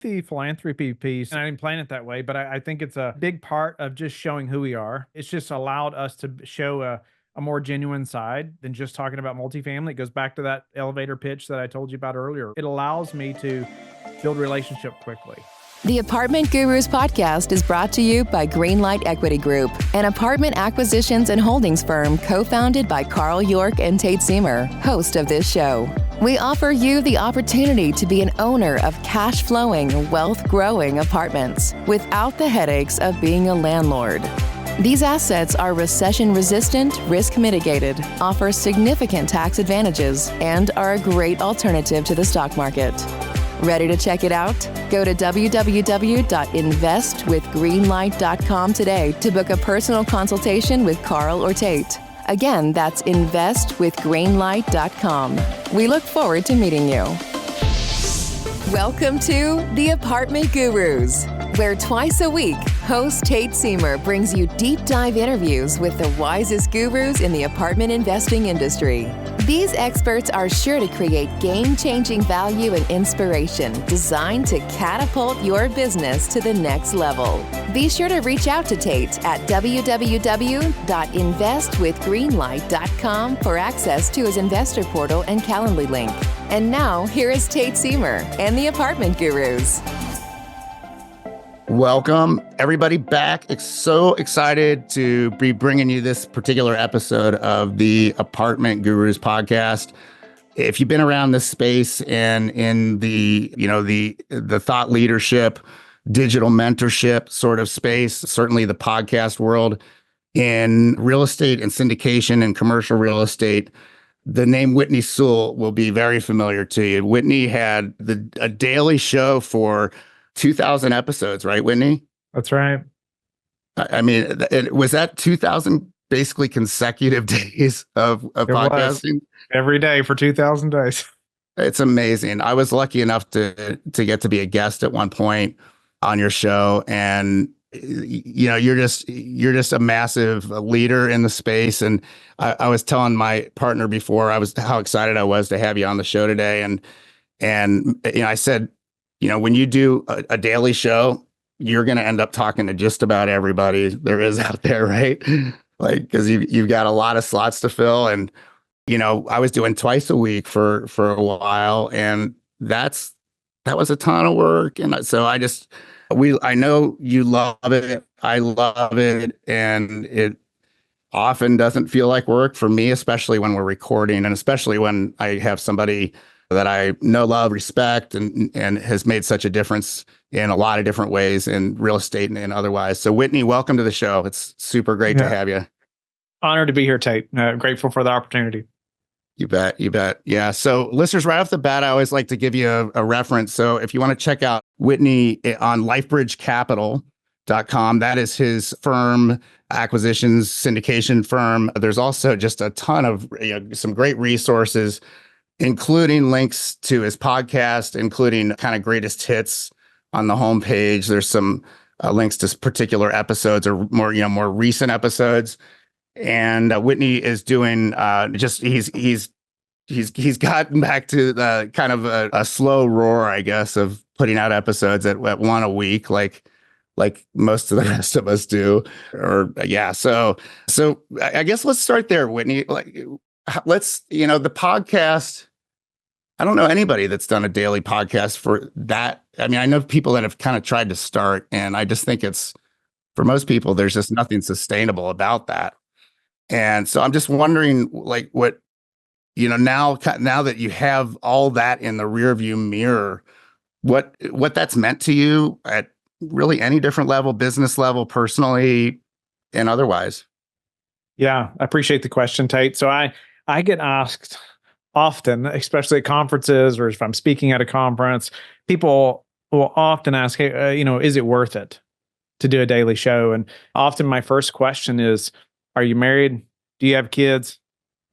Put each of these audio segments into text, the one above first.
the philanthropy piece, and I didn't plan it that way, but I think it's a big part of just showing who we are. It's just allowed us to show a more genuine side than just talking about multifamily. It goes back to that elevator pitch that I told you about earlier. It allows me to build relationship quickly. The Apartment Gurus podcast is brought to you by Greenlight Equity Group, an apartment acquisitions and holdings firm co-founded by Carl York and Tate Siemer, host of this show. We offer you the opportunity to be an owner of cash-flowing, wealth-growing apartments without the headaches of being a landlord. These assets are recession-resistant, risk-mitigated, offer significant tax advantages, and are a great alternative to the stock market. Ready to check it out? Go to www.investwithgreenlight.com today to book a personal consultation with Carl or Tate. Again, that's investwithgreenlight.com. We look forward to meeting you. Welcome to The Apartment Gurus, where twice a week, host Tate Siemer brings you deep dive interviews with the wisest gurus in the apartment investing industry. These experts are sure to create game-changing value and inspiration designed to catapult your business to the next level. Be sure to reach out to Tate at www.investwithgreenlight.com for access to his investor portal and Calendly link. And now, here is Tate Siemer and the Apartment Gurus. Welcome, everybody, back. So excited to be bringing you this particular episode of the Apartment Gurus podcast. If you've been around this space and in the thought leadership, digital mentorship sort of space, certainly the podcast world, in real estate and syndication and commercial real estate, the name Whitney Sewell will be very familiar to you. Whitney had a daily show for 2,000 episodes, right, Whitney? That's right. I mean, was that 2,000 basically consecutive days of podcasting? Every day for 2,000 days. It's amazing. I was lucky enough to get to be a guest at one point on your show, and you're just a massive leader in the space. And I was telling my partner before how excited I was to have you on the show today, and I said, when you do a daily show, you're going to end up talking to just about everybody there is out there, right? Like, because you've got a lot of slots to fill. And, I was doing twice a week for a while, and that was a ton of work. And so I know you love it. I love it. And it often doesn't feel like work for me, especially when we're recording, and especially when I have somebody that I know, love, respect, and has made such a difference in a lot of different ways in real estate and otherwise. So Whitney, welcome to the show. It's super great to have you. Honored to be here, Tate. Grateful for the opportunity. You bet. Yeah. So listeners, right off the bat, I always like to give you a reference. So if you want to check out Whitney on lifebridgecapital.com, that is his firm, acquisitions syndication firm. There's also just a ton of some great resources, including links to his podcast, including kind of greatest hits on the homepage. There's some links to particular episodes or more recent episodes. And Whitney is doing he's gotten back to the kind of a slow roar, I guess, of putting out episodes at one a week, like most of the rest of us do. So I guess let's start there, Whitney. The podcast. I don't know anybody that's done a daily podcast for that. I mean, I know people that have kind of tried to start, and I just think for most people, there's just nothing sustainable about that. And so I'm just wondering, like, what, now that you have all that in the rearview mirror, what that's meant to you at really any different level, business level, personally, and otherwise. Yeah, I appreciate the question, Tate. So I get asked often, especially at conferences or if I'm speaking at a conference, people will often ask, hey, is it worth it to do a daily show? And often my first question is, are you married? Do you have kids?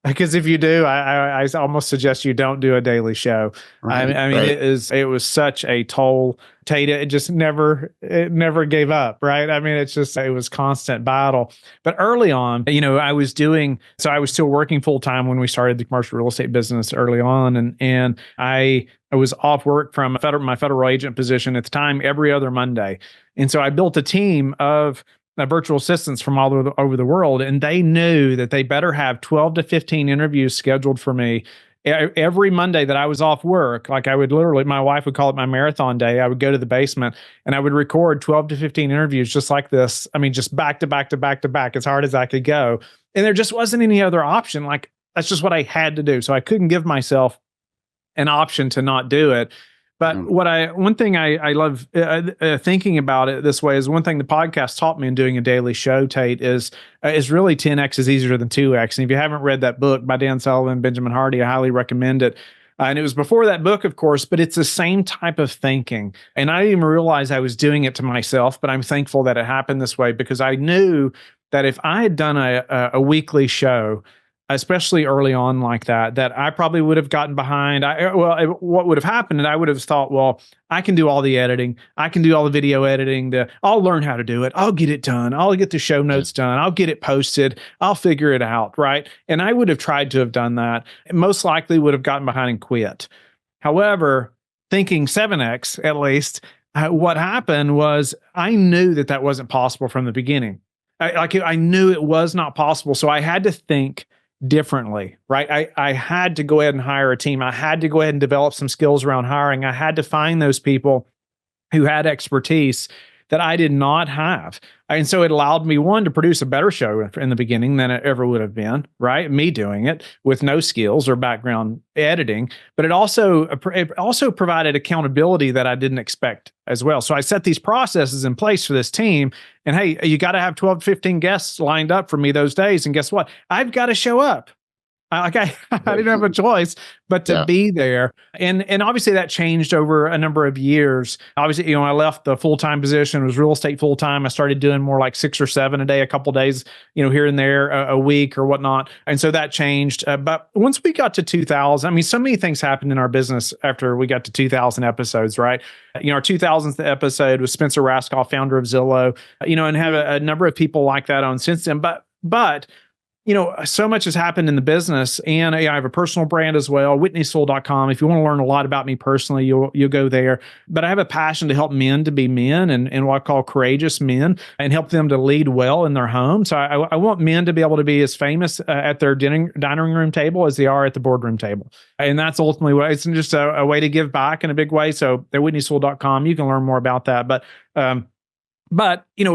Because if you do, I almost suggest you don't do a daily show. Right. I mean, Right. it was such a toll. Tate, it never gave up, right? I mean, it was constant battle. But early on, I was still working full time when we started the commercial real estate business early on. And I was off work from my federal agent position at the time every other Monday. And so I built a team of virtual assistants from all over the world, and they knew that they better have 12 to 15 interviews scheduled for me every Monday that I was off work. Like, I would literally, my wife would call it my marathon day. I would go to the basement and I would record 12 to 15 interviews just like this. I mean, just back to back to back to back as hard as I could go. And there just wasn't any other option. Like, that's just what I had to do. So I couldn't give myself an option to not do it. But one thing I love thinking about it this way is, one thing the podcast taught me in doing a daily show, Tate, is really 10x is easier than 2x. And if you haven't read that book by Dan Sullivan, Benjamin Hardy, I highly recommend it. And it was before that book, of course, but it's the same type of thinking. And I didn't even realize I was doing it to myself, but I'm thankful that it happened this way, because I knew that if I had done a weekly show, especially early on like that I probably would have gotten behind. What would have happened, and I would have thought, well, I can do all the editing. I can do all the video editing. I'll learn how to do it. I'll get it done. I'll get the show notes done. I'll get it posted. I'll figure it out, right? And I would have tried to have done that. Most likely would have gotten behind and quit. However, thinking 7X at least, what happened was I knew that wasn't possible from the beginning. I knew it was not possible. So I had to think differently, right? I had to go ahead and hire a team. I had to go ahead and develop some skills around hiring. I had to find those people who had expertise that I did not have. And so it allowed me, one, to produce a better show in the beginning than it ever would have been, right? Me doing it with no skills or background editing, but it also provided accountability that I didn't expect as well. So I set these processes in place for this team, and hey, you got to have 12, 15 guests lined up for me those days. And guess what? I've got to show up. I didn't have a choice but to be there. And obviously that changed over a number of years. Obviously, I left the full-time position, it was real estate full-time. I started doing more like 6 or 7 a day, a couple days, here and there, a week or whatnot. And so that changed. But once we got to 2000, I mean, so many things happened in our business after we got to 2000 episodes, right? Our 2000th episode was Spencer Raskoff, founder of Zillow, and have a number of people like that on since then. But so much has happened in the business, and I have a personal brand as well, whitneysewell.com. If you want to learn a lot about me personally, you'll go there. But I have a passion to help men to be men and what I call courageous men, and help them to lead well in their home. So I want men to be able to be as famous at their dining room table as they are at the boardroom table. And that's ultimately what it's just a way to give back in a big way. So at whitneysewell.com, you can learn more about that. But,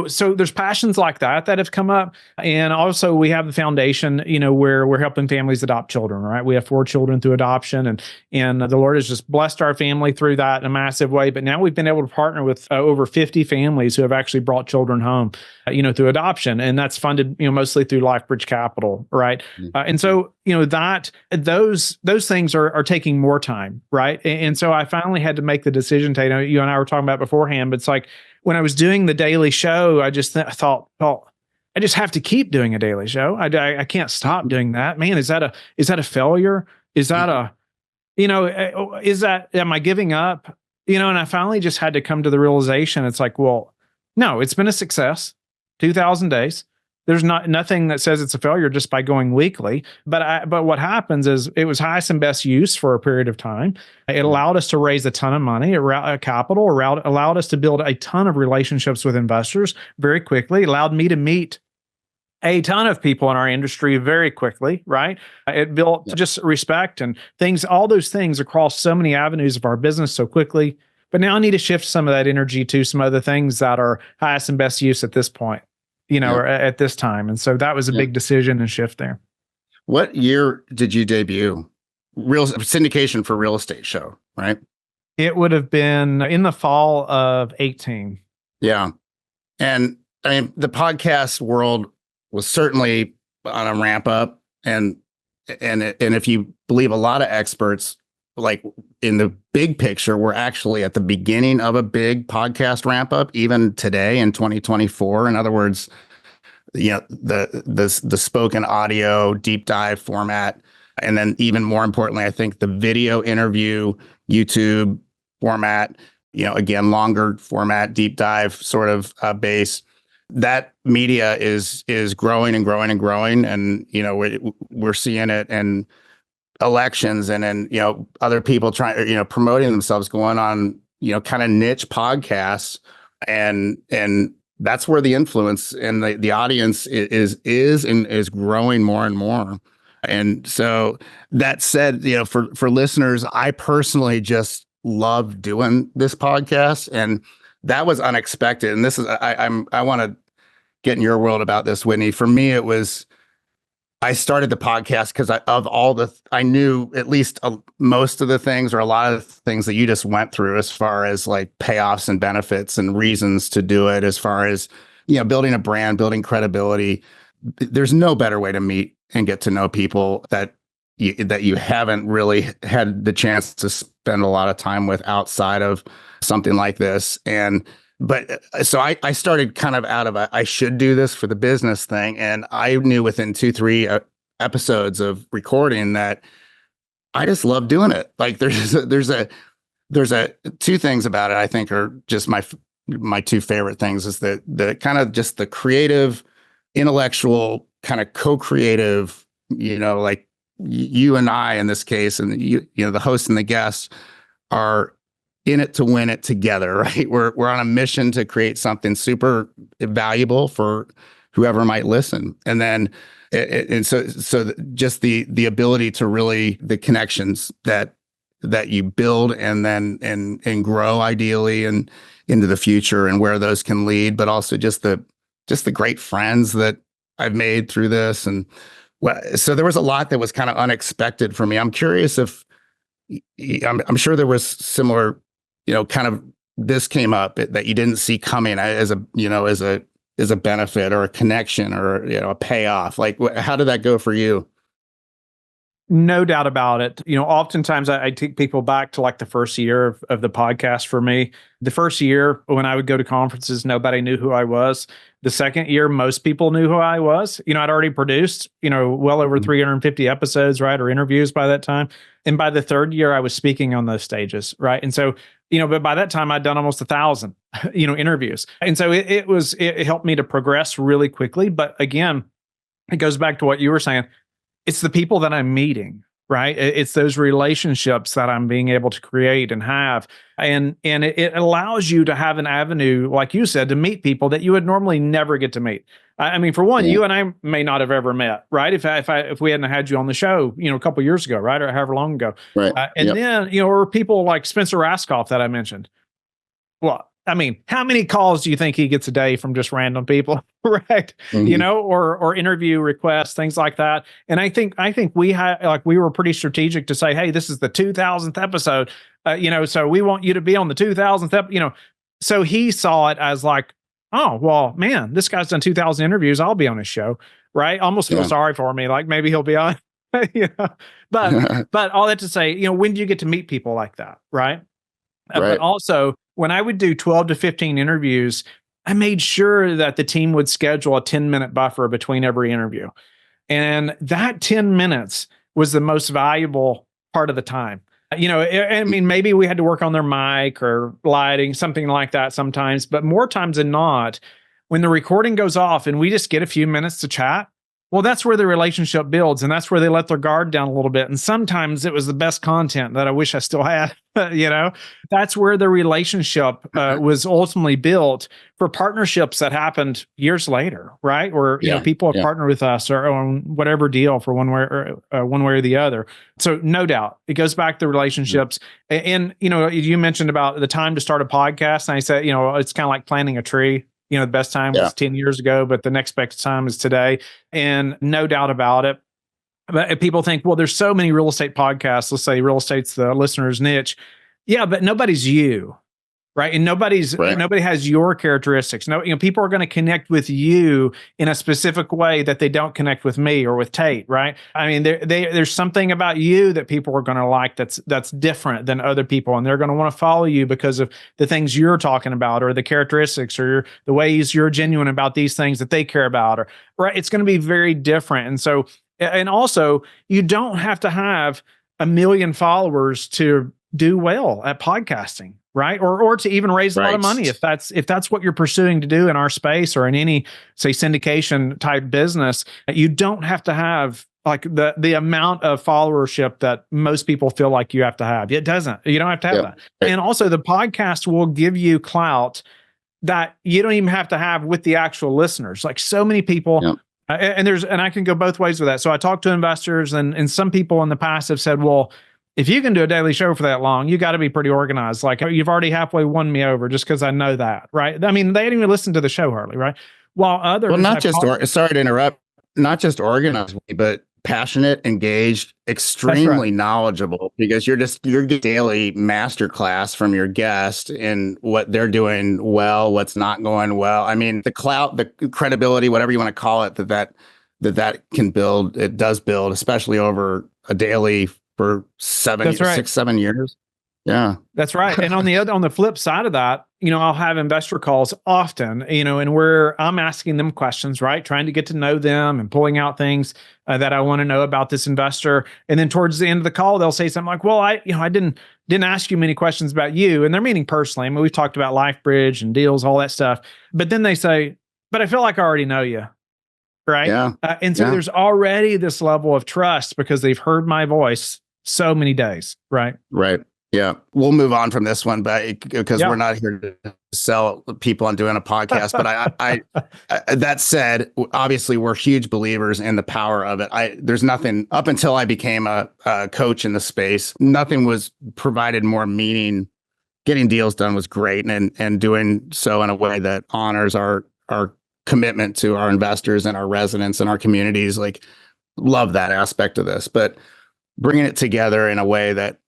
so there's passions like that have come up. And also we have the foundation, where we're helping families adopt children, right? We have 4 children through adoption, and the Lord has just blessed our family through that in a massive way. But now we've been able to partner with over 50 families who have actually brought children home, through adoption. And that's funded, mostly through LifeBridge Capital, right? And so, those things are taking more time, right? And so I finally had to make the decision, Tate, you and I were talking about beforehand, but it's like, when I was doing the daily show, I just thought, well, I just have to keep doing a daily show. I can't stop doing that. Man, is that a failure? Is that am I giving up? And I finally just had to come to the realization. It's like, well, no, it's been a success. 2000 days. There's nothing that says it's a failure just by going weekly. But what happens is it was highest and best use for a period of time. It allowed us to raise a ton of money, capital, allowed us to build a ton of relationships with investors very quickly. It allowed me to meet a ton of people in our industry very quickly, right? It built just respect and things, all those things across so many avenues of our business so quickly. But now I need to shift some of that energy to some other things that are highest and best use at this point. Or at this time. And so that was a big decision and shift there. What year did you debut Real Syndication for Real Estate Show, right? It would have been in the fall of 18. Yeah. And I mean, the podcast world was certainly on a ramp up. And if you believe a lot of experts, like in the big picture, we're actually at the beginning of a big podcast ramp up, even today in 2024. In other words, the spoken audio deep dive format. And then even more importantly, I think the video interview YouTube format, again, longer format, deep dive sort of base. That media is growing and growing and growing. And, we're seeing it in elections and then, other people trying, promoting themselves, going on, kind of niche podcasts. And that's where the influence and the audience is growing more and more. And so that said, for listeners, I personally just love doing this podcast, and that was unexpected. And this is, I want to get in your world about this, Whitney. For me, it was, I started the podcast because I knew at least most of the things, or a lot of the things that you just went through, as far as like payoffs and benefits and reasons to do it, as far as, building a brand, building credibility. There's no better way to meet and get to know people that you haven't really had the chance to spend a lot of time with outside of something like this. So I started kind of out of I should do this for the business thing. And I knew within 2-3 episodes of recording that I just love doing it. Like there's two things about it I think are just my two favorite ththings, is the kind of just the creative, intellectual, kind of co-creative, like you and I in this case, and the host and the guests are in it to win it together, right? We're on a mission to create something super valuable for whoever might listen. And then, so just the ability to really, the connections that you build and then, and grow ideally and into the future, and where those can lead, but also just the great friends that I've made through this. And so there was a lot that was kind of unexpected for me. I'm curious if, I'm sure there was similar, kind of, this came up that you didn't see coming as a benefit or a connection or, a payoff. Like, how did that go for you? No doubt about it. Oftentimes I take people back to like the first year of the podcast for me. The first year when I would go to conferences, nobody knew who I was. The second year, most people knew who I was. I'd already produced, well over 350 episodes, right, or interviews by that time. And by the third year, I was speaking on those stages, right? And so, but by that time, I'd done almost 1,000, interviews. And so it helped me to progress really quickly. But again, it goes back to what you were saying. It's the people that I'm meeting, right? It's those relationships that I'm being able to create and have. And it allows you to have an avenue, like you said, to meet people that you would normally never get to meet. I mean, for one, you and I may not have ever met, right? If we hadn't had you on the show, a couple of years ago, right? Or however long ago. Right. Then, or people like Spencer Raskoff that I mentioned. Well, I mean, how many calls do you think he gets a day from just random people, right? Mm-hmm. Or interview requests, things like that. And I think we were pretty strategic to say, hey, this is the 2000th episode, so we want you to be on the 2000th So he saw it as like, oh, well, man, this guy's done 2000 interviews. I'll be on his show, right? Almost feel sorry for me. Like maybe he'll be on, but all that to say, when do you get to meet people like that, right? But also, when I would do 12 to 15 interviews, I made sure that the team would schedule a 10-minute buffer between every interview. And that 10 minutes was the most valuable part of the time. I mean, maybe we had to work on their mic or lighting, something like that sometimes, but more times than not, when the recording goes off and we just get a few minutes to chat, well, that's where the relationship builds, and that's where they let their guard down a little bit. And sometimes it was the best content that I wish I still had. That's where the relationship was ultimately built for partnerships that happened years later, right? Or people have partnered with us or on whatever deal for one way or the other. So no doubt, it goes back to relationships. And you mentioned about the time to start a podcast, and I said, it's kind of like planting a tree. The best time was 10 years ago, but the next best time is today. And no doubt about it. But people think, well, there's so many real estate podcasts. Let's say real estate's the listener's niche. Yeah, but nobody's you. right? And nobody has your characteristics. No, people are going to connect with you in a specific way that they don't connect with me or with Tate, right? I mean, there's something about you that people are going to like that's different than other people, and they're going to want to follow you because of the things you're talking about, or the characteristics, or the ways you're genuine about these things that they care about, or right. It's going to be very different, and also you don't have to have 1 million followers to do well at podcasting, right? Or to even raise a lot of money if that's what you're pursuing to do in our space or in any, say, syndication type business. You don't have to have like the amount of followership that most people feel like you have to have. It doesn't. You don't have to have that. And also the podcast will give you clout that you don't even have to have with the actual listeners. Like so many people. And I can go both ways with that. So I talk to investors, and some people in the past have said, well, if you can do a daily show for that long, you got to be pretty organized. Like you've already halfway won me over just because I know that, right? I mean, they didn't even listen to the show hardly, right? While others, sorry to interrupt, not just organized, but passionate, engaged, extremely knowledgeable, because you're getting daily masterclass from your guest in what they're doing well, what's not going well. I mean, the clout, the credibility, whatever you want to call it, that can build, it does build, especially over a daily for 6, 7 years. Yeah, that's right. And on the flip side of that, I'll have investor calls often, and where I'm asking them questions, right? Trying to get to know them and pulling out things that I want to know about this investor. And then towards the end of the call, they'll say something like, well, I didn't ask you many questions about you. And they're meaning personally. I mean, we've talked about LifeBridge and deals, all that stuff. But then they say, but I feel like I already know you. Right. Yeah. And so there's already this level of trust because they've heard my voice so many days. Right. Right. Yeah. We'll move on from this one, but because we're not here to sell people on doing a podcast. But I that said, obviously we're huge believers in the power of it. There's nothing up until I became a coach in the space. Nothing was provided more meaning. Getting deals done was great, and doing so in a way that honors our commitment to our investors and our residents and our communities. Like, love that aspect of this, but bringing it together in a way that,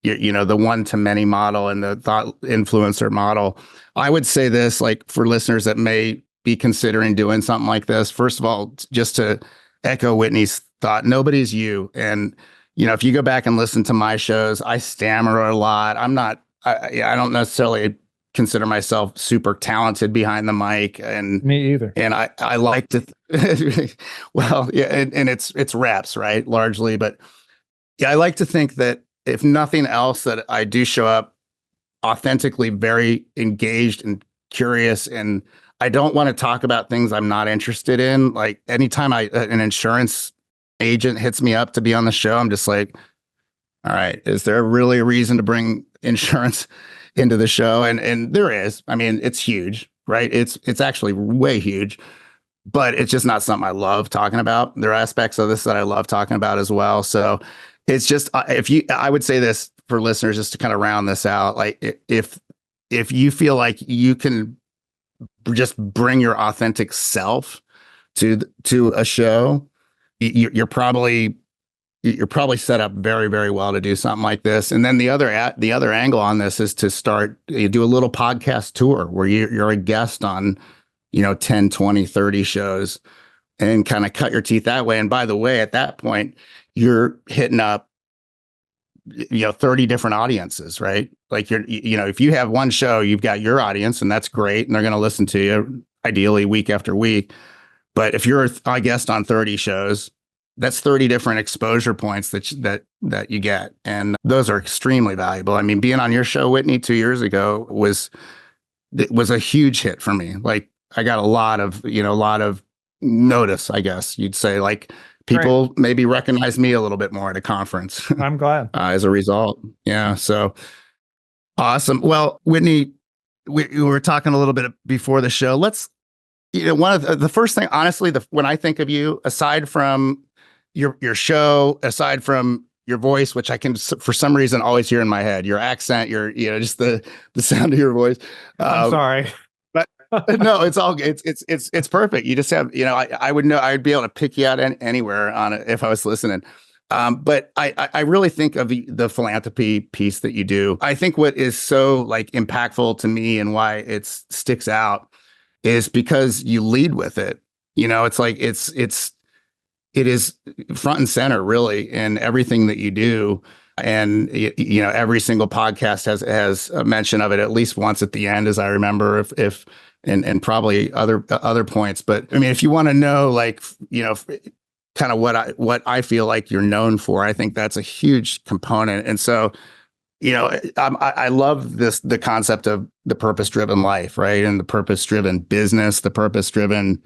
the one-to-many model and the thought influencer model. I would say this, like, for listeners that may be considering doing something like this, first of all, just to echo Whitney's thought, nobody's you. And, if you go back and listen to my shows, I stammer a lot. I don't necessarily consider myself super talented behind the mic, and me either. And I like to, well, yeah, and it's reps, right? Largely, but yeah, I like to think that if nothing else, that I do show up authentically, very engaged and curious, and I don't want to talk about things I'm not interested in. Like anytime an insurance agent hits me up to be on the show, I'm just like, all right, is there really a reason to bring insurance into the show? And there is. I mean, it's huge, right? It's actually way huge, but it's just not something I love talking about. There are aspects of this that I love talking about as well. So it's just, I would say this for listeners, just to kind of round this out, like if you feel like you can just bring your authentic self to a show, you're probably set up very, very well to do something like this. And then the other angle on this is to do a little podcast tour where you're a guest on, 10, 20, 30 shows, and kind of cut your teeth that way. And by the way, at that point, you're hitting up, 30 different audiences, right? Like if you have one show, you've got your audience, and that's great. And they're going to listen to you ideally week after week. But if you're a guest on 30 shows, that's 30 different exposure points that you get. And those are extremely valuable. I mean, being on your show, Whitney, 2 years ago was a huge hit for me. Like, I got a lot of notice, I guess you'd say. Like, people maybe recognize me a little bit more at a conference. I'm glad. As a result. Yeah. So awesome. Well, Whitney, we were talking a little bit before the show. Let's, one of the first thing, honestly, when I think of you, aside from your show, aside from your voice, which I can for some reason always hear in my head, your accent, just the sound of your voice. I'm sorry. But no, it's all it's perfect. You just have, I would know, I'd be able to pick you out anywhere on it if I was listening. But I really think of the philanthropy piece that you do. I think what is so like impactful to me and why it sticks out is because you lead with it. It's like it is front and center really in everything that you do. And every single podcast has a mention of it at least once at the end, as I remember, if and probably other points. But I mean, if you want to know, like, kind of what I feel like you're known for, I think that's a huge component. And so, I love the concept of the purpose-driven life, right? And the purpose-driven business, the purpose-driven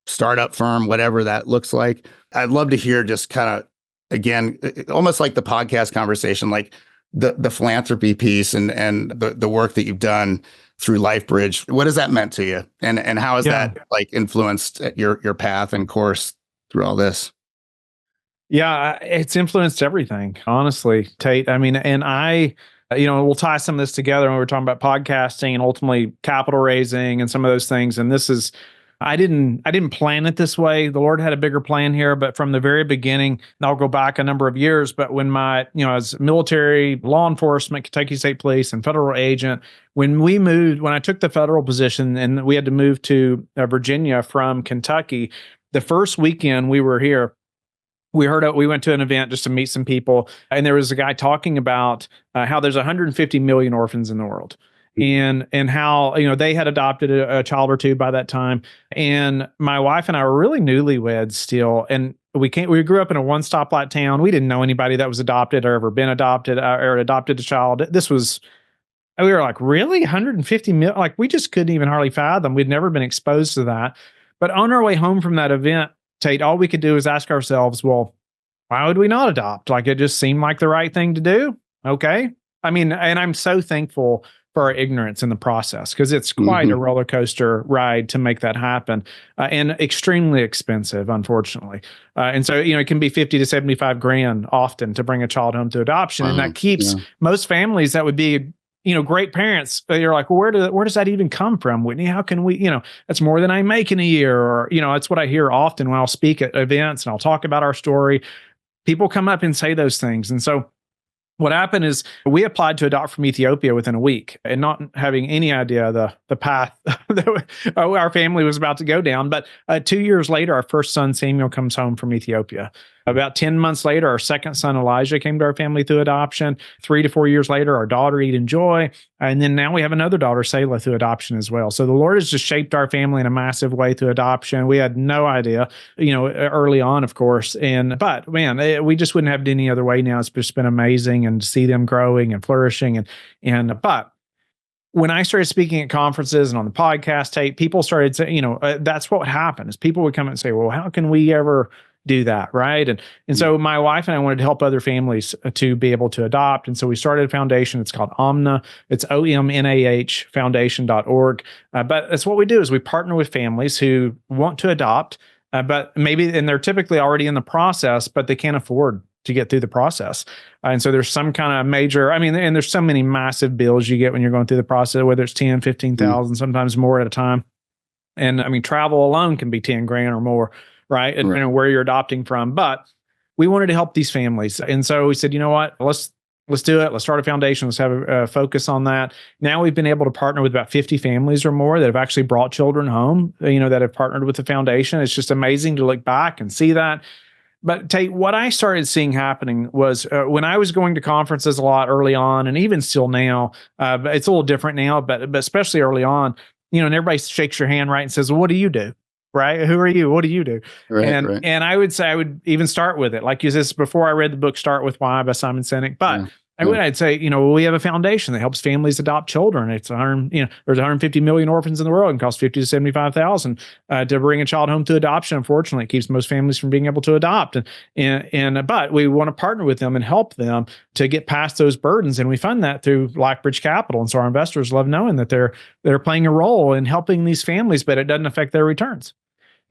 startup firm, whatever that looks like. I'd love to hear just kind of, again, almost like the podcast conversation, like the philanthropy piece and the work that you've done through LifeBridge. What has that meant to you? And how has that like influenced your path and course through all this? Yeah, it's influenced everything, honestly, Tate. I mean, and we'll tie some of this together when we're talking about podcasting and ultimately capital raising and some of those things. And this is, I didn't plan it this way. The Lord had a bigger plan here, but from the very beginning, and I'll go back a number of years, but when as military, law enforcement, Kentucky State Police, and federal agent, when I took the federal position and we had to move to Virginia from Kentucky, the first weekend we were here, we went to an event just to meet some people, and there was a guy talking about how there's 150 million orphans in the world. And how, they had adopted a child or two by that time. And my wife and I were really newlyweds still. And we grew up in a one stoplight town. We didn't know anybody that was adopted or ever been adopted or adopted a child. We were like, really? 150 million? Like, we just couldn't even hardly fathom. We'd never been exposed to that. But on our way home from that event, Tate, all we could do is ask ourselves, well, why would we not adopt? Like, it just seemed like the right thing to do. Okay. I mean, and I'm so thankful for our ignorance in the process, because it's quite a roller coaster ride to make that happen, and extremely expensive, unfortunately. And so, it can be 50 to 75 grand often to bring a child home to adoption. And that keeps most families that would be, great parents. You're like, well, where does that even come from, Whitney? How can we, that's more than I make in a year. Or, that's what I hear often when I'll speak at events and I'll talk about our story. People come up and say those things. And so what happened is we applied to adopt from Ethiopia within a week, and not having any idea the path that our family was about to go down. But 2 years later, our first son, Samuel, comes home from Ethiopia. About 10 months later, our second son, Elijah, came to our family through adoption. 3 to 4 years later, our daughter, Eden Joy. And then now we have another daughter, Selah, through adoption as well. So the Lord has just shaped our family in a massive way through adoption. We had no idea, early on, of course. But man, we just wouldn't have it any other way now. It's just been amazing, and to see them growing and flourishing. But when I started speaking at conferences and on the podcast tape, people started saying, that's what happened, is people would come and say, well, how can we ever do that, right? And so my wife and I wanted to help other families to be able to adopt. And so we started a foundation. It's called Omnah. It's OMNAH foundation.org. But that's what we do, is we partner with families who want to adopt, but and they're typically already in the process, but they can't afford to get through the process. And so there's some kind of major, and there's so many massive bills you get when you're going through the process, whether it's 10, 15,000, sometimes more at a time. And travel alone can be 10 grand or more. Right. And where you're adopting from. But we wanted to help these families. And so we said, you know what, let's do it. Let's start a foundation. Let's have a focus on that. Now we've been able to partner with about 50 families or more that have actually brought children home, that have partnered with the foundation. It's just amazing to look back and see that. But Tate, what I started seeing happening was when I was going to conferences a lot early on, and even still now, but it's a little different now, but especially early on, and everybody shakes your hand, right, and says, well, what do you do? Right? Who are you? What do you do? Right, and I would say I would even start with it. Like you said before, I read the book Start With Why by Simon Sinek. But I'd say, we have a foundation that helps families adopt children. It's there's 150 million orphans in the world, and costs 50 to 75,000 to bring a child home to adoption. Unfortunately, it keeps most families from being able to adopt. But we want to partner with them and help them to get past those burdens. And we fund that through LifeBridge Capital. And so our investors love knowing that they're playing a role in helping these families, but it doesn't affect their returns.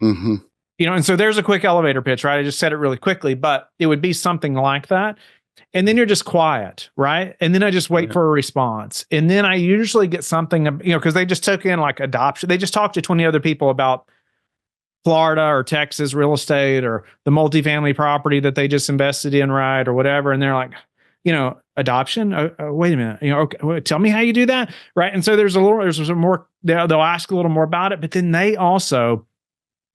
Mm-hmm. And so there's a quick elevator pitch, right? I just said it really quickly, but it would be something like that. And then you're just quiet, right? And then I just wait for a response. And then I usually get something, because they just took in like adoption. They just talked to 20 other people about Florida or Texas real estate or the multifamily property that they just invested in, right, or whatever. And they're like, adoption. Wait a minute. Okay, well, tell me how you do that, right? And so there's some more. They'll ask a little more about it, but then they also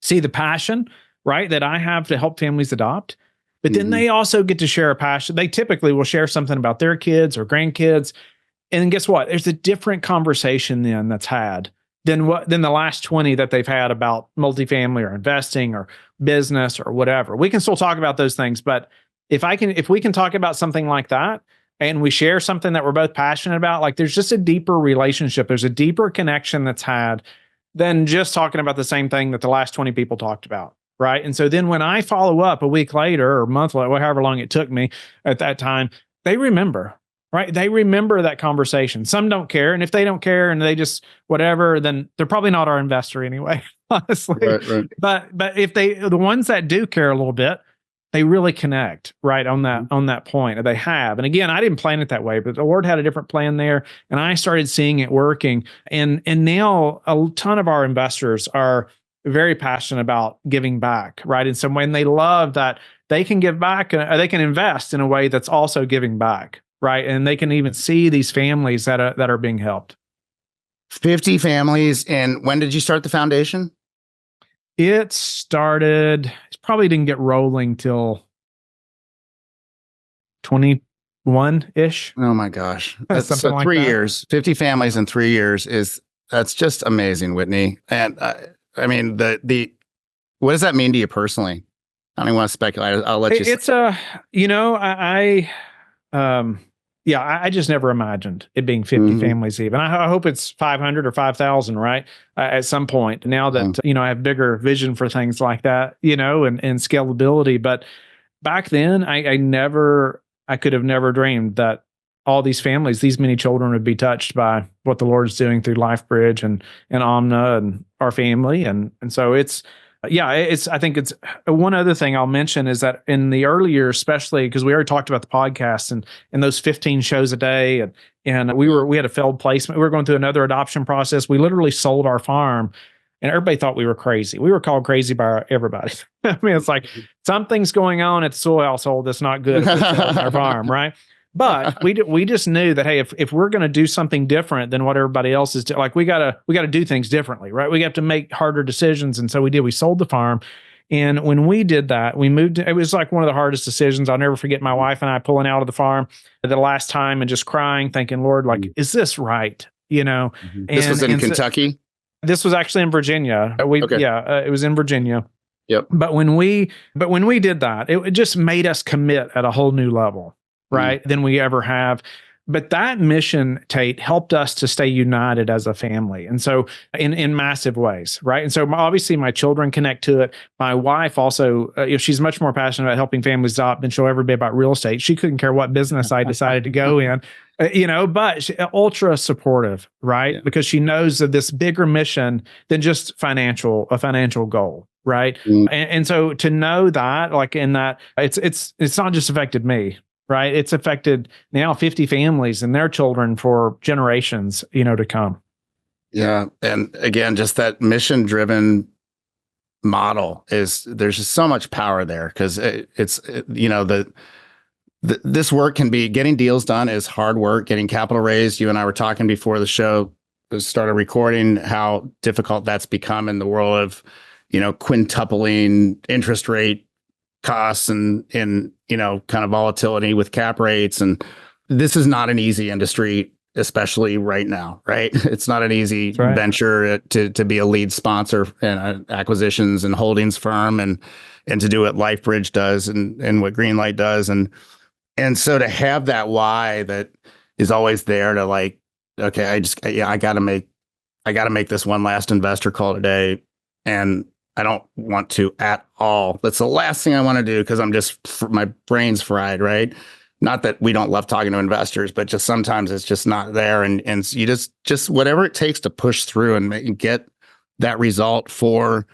see the passion, right, that I have to help families adopt. But then they also get to share a passion. They typically will share something about their kids or grandkids, and then guess what? There's a different conversation then that's had than the last 20 that they've had about multifamily or investing or business or whatever. We can still talk about those things, but if we can talk about something like that and we share something that we're both passionate about, like there's just a deeper relationship. There's a deeper connection that's had than just talking about the same thing that the last 20 people talked about. Right. And so then when I follow up a week later or a month later, however long it took me at that time, they remember. Right. They remember that conversation. Some don't care. And if they don't care and they just whatever, then they're probably not our investor anyway, honestly. Right. But if the ones that do care a little bit, they really connect right on that point. They have. And again, I didn't plan it that way, but the Lord had a different plan there. And I started seeing it working. And now a ton of our investors are very passionate about giving back. Right. And so when they love that they can give back, they can invest in a way that's also giving back. Right. And they can even see these families that are being helped. 50 families. And when did you start the foundation? It probably didn't get rolling till 21-ish. Oh my gosh. That's something like 3 that. years, 50 families in 3 years that's just amazing, Whitney. And I mean, what does that mean to you personally? I don't even want to speculate. I'll let you. It's I just never imagined it being 50 families even. I hope it's 500 or 5,000, right? At some point now that, I have bigger vision for things like that, and scalability. But back then I could have never dreamed that all these families, these many children would be touched by what the Lord's doing through LifeBridge and Omnah and our family. And so I think it's one other thing I'll mention is that in the early years, especially because we already talked about the podcast and those 15 shows a day and we had a failed placement. We were going through another adoption process. We literally sold our farm and everybody thought we were crazy. We were called crazy by everybody. I mean, it's like something's going on at the Sewell household that's not good at our farm, right? But we just knew that, hey, if we're going to do something different than what everybody else is doing, like we gotta do things differently, right? We have to make harder decisions, and so we did. We sold the farm, and when we did that, we moved. It was like one of the hardest decisions. I'll never forget my wife and I pulling out of the farm the last time and just crying, thinking, Lord, like, is this right? This was in Kentucky. This was actually in Virginia. It was in Virginia. Yep. But when we did that, it just made us commit at a whole new level. Right. Than we ever have. But that mission, Tate, helped us to stay united as a family. And so in massive ways. Right. And so obviously my children connect to it. My wife also, she's much more passionate about helping families adopt than she'll ever be about real estate. She couldn't care what business I decided to go in, but she, ultra supportive. Right. Yeah. Because she knows of this bigger mission than just a financial goal. Right. And so to know that, like in that, it's not just affected me. Right. It's affected now 50 families and their children for generations, to come. Yeah. And again, just that mission driven model there's just so much power there because this work can be getting deals done is hard work, getting capital raised. You and I were talking before the show started recording how difficult that's become in the world of, quintupling interest rate costs and kind of volatility with cap rates. And this is not an easy industry, especially right now, right? It's not an easy venture to be a lead sponsor in acquisitions and holdings firm and to do what LifeBridge does and what Greenlight does. And so to have that why that is always there to like, okay, I gotta make this one last investor call today. And I don't want to at all. That's the last thing I want to do because my brain's fried, right? Not that we don't love talking to investors, but just sometimes it's just not there. And you just whatever it takes to push through and get that result for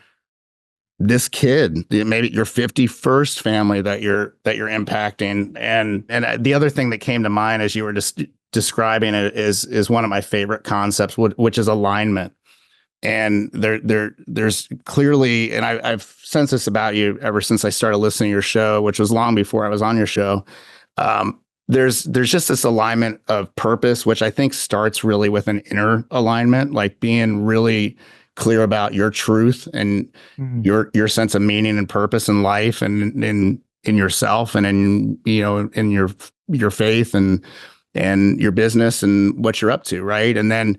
this kid, maybe your 51st family that you're impacting. And the other thing that came to mind as you were just describing it is one of my favorite concepts, which is alignment. And there's clearly, and I've sensed this about you ever since I started listening to your show, which was long before I was on your show. There's just this alignment of purpose, which I think starts really with an inner alignment, like being really clear about your truth and your sense of meaning and purpose in life and in yourself and in, in your faith and your business and what you're up to. Right. And then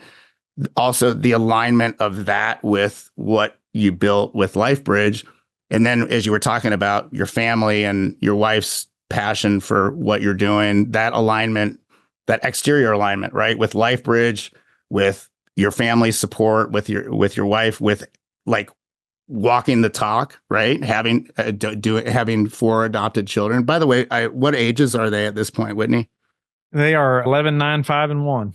also the alignment of that with what you built with LifeBridge. And then as you were talking about your family and your wife's passion for what you're doing, that alignment, that exterior alignment, right? With LifeBridge, with your family's support, with your wife, with like walking the talk, right? Having 4 adopted children. By the way, what ages are they at this point, Whitney? They are 11, 9, 5, and 1.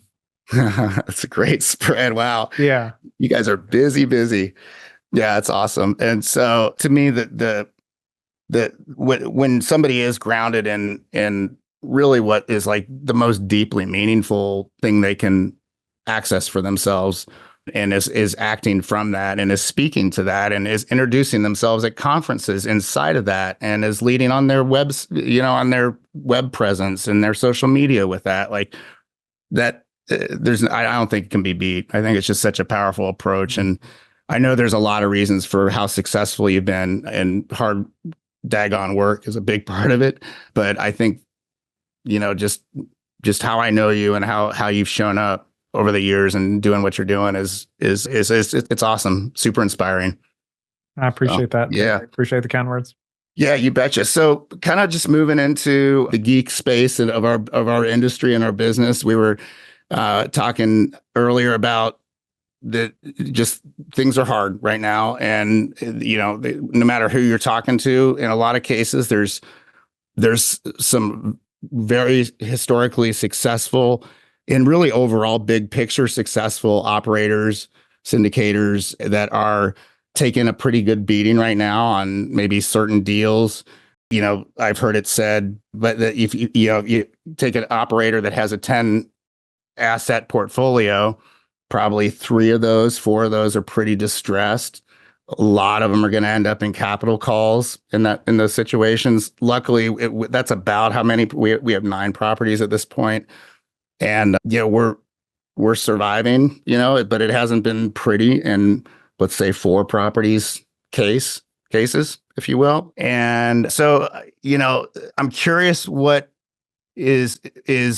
That's a great spread. Wow. Yeah. You guys are busy. Yeah, it's awesome. And so to me, when somebody is grounded in really what is like the most deeply meaningful thing they can access for themselves, and is acting from that and is speaking to that and is introducing themselves at conferences inside of that and is leading on their webs, on their web presence and their social media with that, like that, I don't think it can be beat. I think it's just such a powerful approach. And I know there's a lot of reasons for how successful you've been, and hard daggone work is a big part of it. But I think, just how I know you and how you've shown up over the years and doing what you're doing is it's awesome. Super inspiring. I appreciate that. Yeah. I appreciate the kind words. Yeah, you betcha. So kind of just moving into the geek space of our industry and our business, we were talking earlier about just things are hard right now. And, no matter who you're talking to, in a lot of cases, there's some very historically successful and really overall big picture successful operators, syndicators that are taking a pretty good beating right now on maybe certain deals. I've heard it said, but that if you take an operator that has a 10 asset portfolio, probably 4 of those are pretty distressed. A lot of them are going to end up in capital calls in those situations. Luckily, that's about how many we have 9 properties at this point. And we're surviving, but it hasn't been pretty in, let's say, 4 properties cases, if you will. And so, I'm curious what is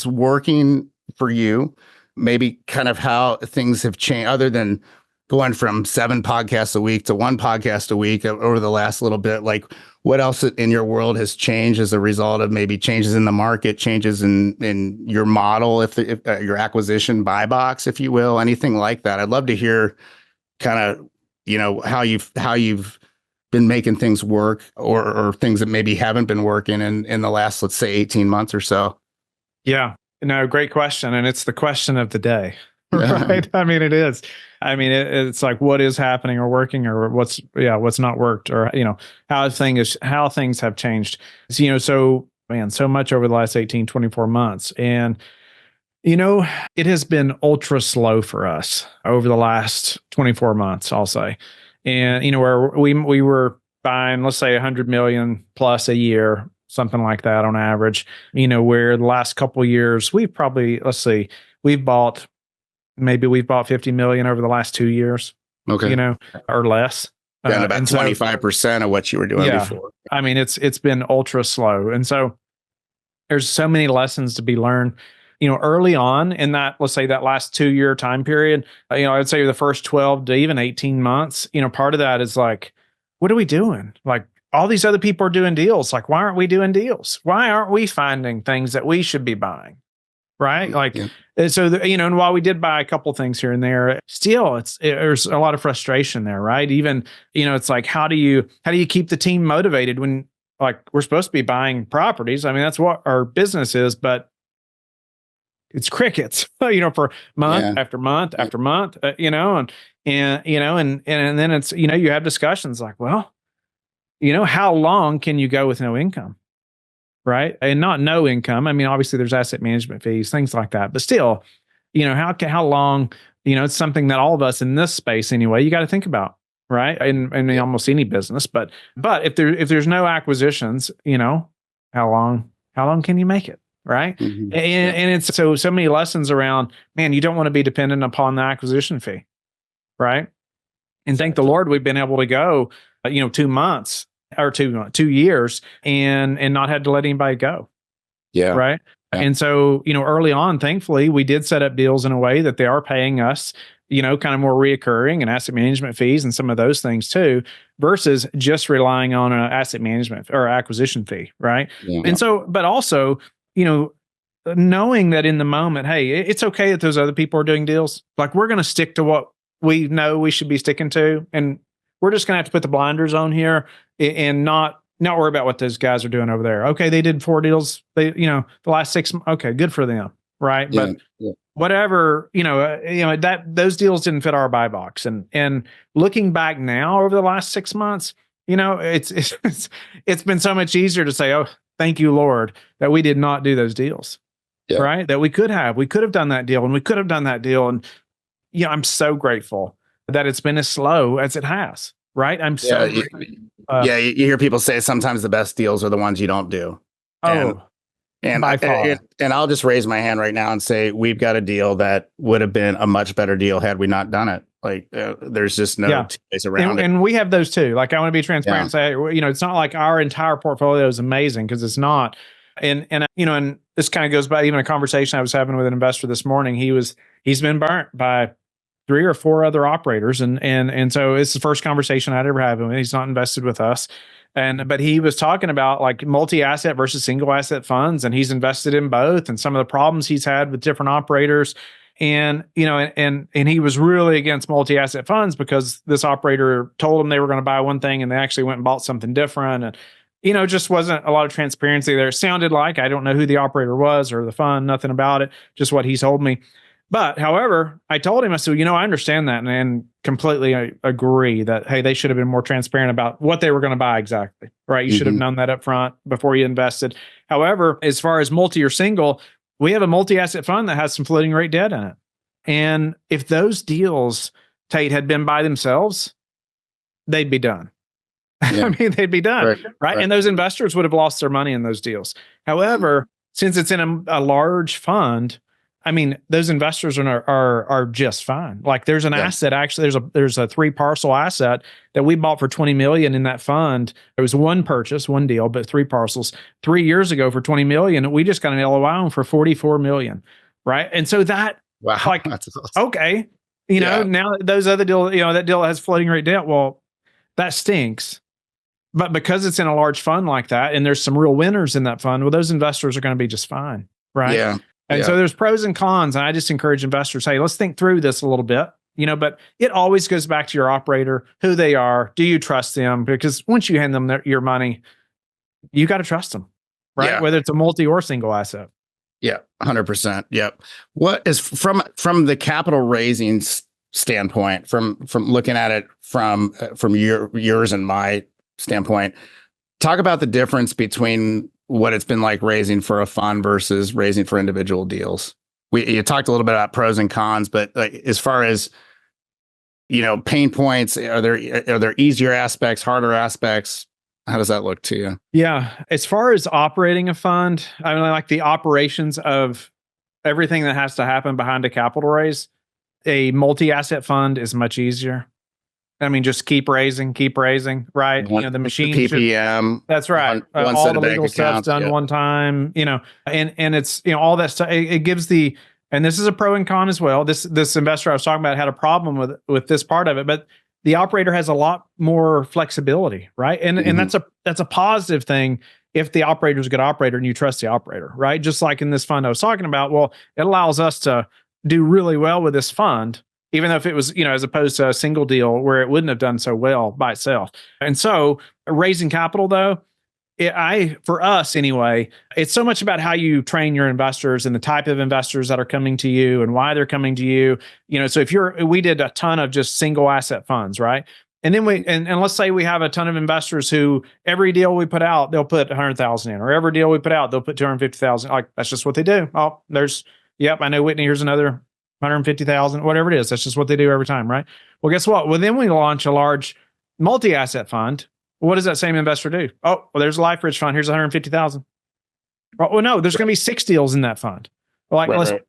working for you, maybe kind of how things have changed, other than going from 7 podcasts a week to 1 podcast a week over the last little bit. Like, what else in your world has changed as a result of maybe changes in the market, changes in your model, if your acquisition buy box, if you will, anything like that? I'd love to hear kind of, how you've been making things work, or things that maybe haven't been working in the last, let's say, 18 months or so. Yeah. No, great question. And it's the question of the day, right? I mean, it is. I mean, it's like, what is happening or working, or what's not worked, or, how things have changed. So much over the last 18, 24 months. And, it has been ultra slow for us over the last 24 months, I'll say. And, where we were buying, let's say, 100 million plus a year, something like that on average, where the last couple of years, we've probably, we've bought 50 million over the last 2 years, okay, or less. And about 25% of what you were doing before. I mean, it's been ultra slow. And so there's so many lessons to be learned, early on in that, let's say, that last 2-year time period. I would say the first 12 to even 18 months, part of that is like, what are we doing? Like, all these other people are doing deals. Like, why aren't we doing deals? Why aren't we finding things that we should be buying? Right. Like, so, and while we did buy a couple things here and there, still there's a lot of frustration there. Right. Even, it's like, how do you keep the team motivated when, like, we're supposed to be buying properties? I mean, that's what our business is, but it's crickets, for month after month after month, and then it's, you have discussions like, well, how long can you go with no income? Right. And not no income. I mean, obviously there's asset management fees, things like that, but still, how long It's something that all of us in this space anyway, you got to think about, right? In almost any business. But if there's no acquisitions, how long can you make it? Right. And it's so many lessons around, man, you don't want to be dependent upon the acquisition fee. Right. And thank the Lord, we've been able to go, 2 months or 2 years and not had to let anybody go. Yeah. Right. Yeah. And so, early on, thankfully, we did set up deals in a way that they are paying us, kind of more reoccurring and asset management fees and some of those things too, versus just relying on an asset management or acquisition fee. Right. Yeah. And so, but also, knowing that in the moment, hey, it's okay that those other people are doing deals. Like, we're going to stick to what we know we should be sticking to. And we're just going to have to put the blinders on here and not worry about what those guys are doing over there. Okay, they did 4 deals. They, the last 6 months. Okay, good for them. Right. Yeah, but whatever, that those deals didn't fit our buy box. And looking back now over the last 6 months, it's been so much easier to say, oh, thank you, Lord, that we did not do those deals. Yeah. Right. That we could have done that deal and we could have done that deal. And, I'm so grateful that it's been as slow as it has. Right. I'm so grateful. You hear people say sometimes the best deals are the ones you don't do. And by far. And I'll just raise my hand right now and say, we've got a deal that would have been a much better deal had we not done it. Like, there's just no place around it. And we have those too. Like, I want to be transparent and say, it's not like our entire portfolio is amazing, because it's not. And this kind of goes by even a conversation I was having with an investor this morning. He's been burnt by 3 or 4 other operators. And so it's the first conversation I'd ever had with him. He's not invested with us. But he was talking about like multi-asset versus single asset funds, and he's invested in both, and some of the problems he's had with different operators. And, and he was really against multi-asset funds because this operator told him they were going to buy one thing and they actually went and bought something different. And, just wasn't a lot of transparency there. It sounded like, I don't know who the operator was or the fund, nothing about it, just what he's told me. But however, I told him, I said, I understand that and completely agree that, hey, they should have been more transparent about what they were going to buy exactly, right? You should have known that up front before you invested. However, as far as multi or single, we have a multi-asset fund that has some floating rate debt in it. And if those deals, Tate, had been by themselves, they'd be done. Yeah. I mean, they'd be done, right? And those investors would have lost their money in those deals. However, since it's in a large fund, I mean, those investors are just fine. Like, there's an asset, actually, there's a 3 parcel asset that we bought for $20 million in that fund. It was one purchase, one deal, but 3 parcels 3 years ago for $20 million. We just got an LOI on for $44 million, right? And so that, like, that's awesome. Okay, now those other deals, that deal has floating rate debt. Well, that stinks. But because it's in a large fund like that, and there's some real winners in that fund, well, those investors are going to be just fine, right? Yeah. And so there's pros and cons. And I just encourage investors, hey, let's think through this a little bit, but it always goes back to your operator, who they are. Do you trust them? Because once you hand them your money, you got to trust them, right? Yeah. Whether it's a multi or single asset. Yeah, 100%. Yep. What is from the capital raising standpoint, from looking at it from yours and my standpoint, talk about the difference between what it's been like raising for a fund versus raising for individual deals. You talked a little bit about pros and cons, but like, as far as, pain points, are there easier aspects, harder aspects? How does that look to you? Yeah. As far as operating a fund, I mean, like the operations of everything that has to happen behind a capital raise, a multi-asset fund is much easier. I mean, just keep raising, right? The machine. PPM. That's right. One all set the of legal stuff's done one time, and it's, all that stuff. It gives and this is a pro and con as well. This investor I was talking about had a problem with this part of it, but the operator has a lot more flexibility, right? And that's a positive thing if the operator is a good operator and you trust the operator, right? Just like in this fund I was talking about, well, it allows us to do really well with this fund, even though if it was, as opposed to a single deal where it wouldn't have done so well by itself. And so raising capital, though, for us anyway, it's so much about how you train your investors and the type of investors that are coming to you and why they're coming to you. So we did a ton of just single asset funds, right? And then and let's say we have a ton of investors who every deal we put out, they'll put 100,000 in, or every deal we put out, they'll put 250,000. Like, that's just what they do. Oh, yep, I know, Whitney, here's another 150,000, whatever it is. That's just what they do every time, right? Well, guess what? Well, then we launch a large multi-asset fund. What does that same investor do? Oh, well, there's a LifeBridge fund. Here's 150,000. Oh, well, no, there's going to be 6 deals in that fund. Like, Right.